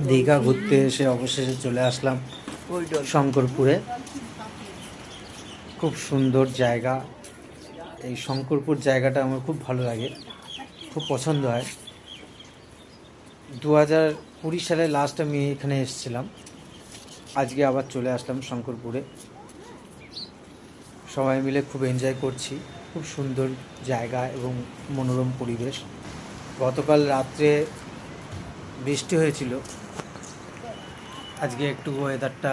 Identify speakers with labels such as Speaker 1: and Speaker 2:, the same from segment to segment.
Speaker 1: দীঘা ঘুরতে এসে অবশেষে চলে আসলাম শঙ্করপুরে। খুব সুন্দর জায়গা। এই শঙ্করপুর জায়গাটা আমার খুব ভালো লাগে, খুব পছন্দ হয়। 2020 সালে লাস্ট আমি এখানে এসেছিলাম। আজকে আবার চলে আসলাম শঙ্করপুরে। সবাই মিলে খুব এনজয় করছি। খুব সুন্দর জায়গা এবং মনোরম পরিবেশ। গতকাল রাত্রে বৃষ্টি হয়েছিল, আজকে একটু ওয়েদারটা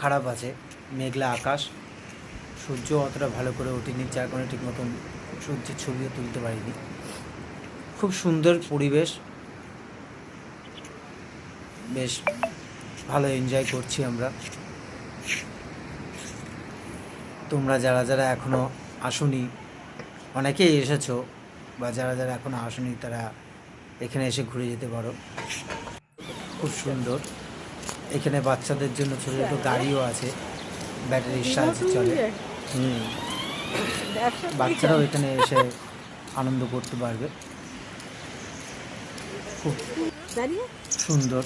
Speaker 1: খারাপ আছে, মেঘলা আকাশ, সূর্য অতটা ভালো করে ওঠেনি, যার কারণে ঠিক মতন সূর্যের ছবিও তুলতে পারিনি। খুব সুন্দর পরিবেশ, বেশ ভালো এনজয় করছি আমরা। তোমরা যারা যারা এখনও আসোনি, অনেকেই এসেছো, বা যারা যারা এখনও আসোনি তারা এখানে এসে ঘুরে যেতে পারো। খুব সুন্দর। এখানে বাচ্চাদের জন্য ছোটো ছোটো গাড়িও আছে, ব্যাটারির সাহায্যে চলে। বাচ্চারাও এখানে এসে আনন্দ করতে পারবে। খুব সুন্দর।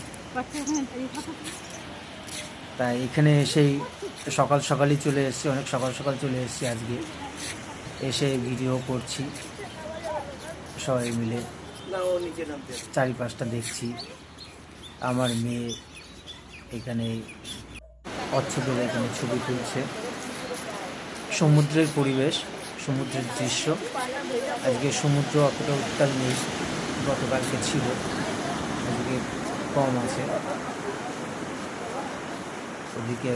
Speaker 1: তাই এখানে এসেই সকাল সকালই চলে এসেছি, অনেক সকাল সকাল চলে এসেছি আজকে। এসে ভিডিও করছি সবাই মিলে, চারিপাশটা দেখছি। আমার মেয়ে এখানে অচ্ছদে এখানে ছবি তুলছে। সমুদ্রের পরিবেশ, সমুদ্রের দৃশ্য। আজকে সমুদ্র অতটা উত্তাল নেই, গতকালকে ছিল, আজকে কম আছে। ওদিকে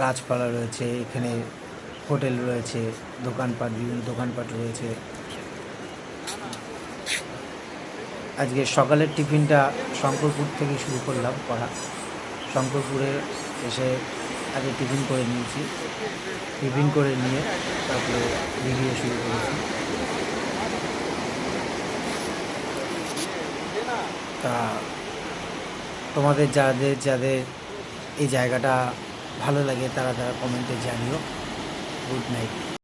Speaker 1: গাছপালা রয়েছে, এখানে হোটেল রয়েছে, দোকানপাট, বিভিন্ন দোকানপাট রয়েছে। আজকে সকালের টিফিনটা শঙ্করপুর থেকে শুরু করলাম করা। শঙ্করপুরে এসে আগে টিফিন করে নিয়েছি, টিফিন করে নিয়ে তারপরে ভিডিও শুরু করেছি। তা তোমাদের যাদের যাদের এই জায়গাটা ভালো লাগে তারা তারা কমেন্টে জানিও। Good night.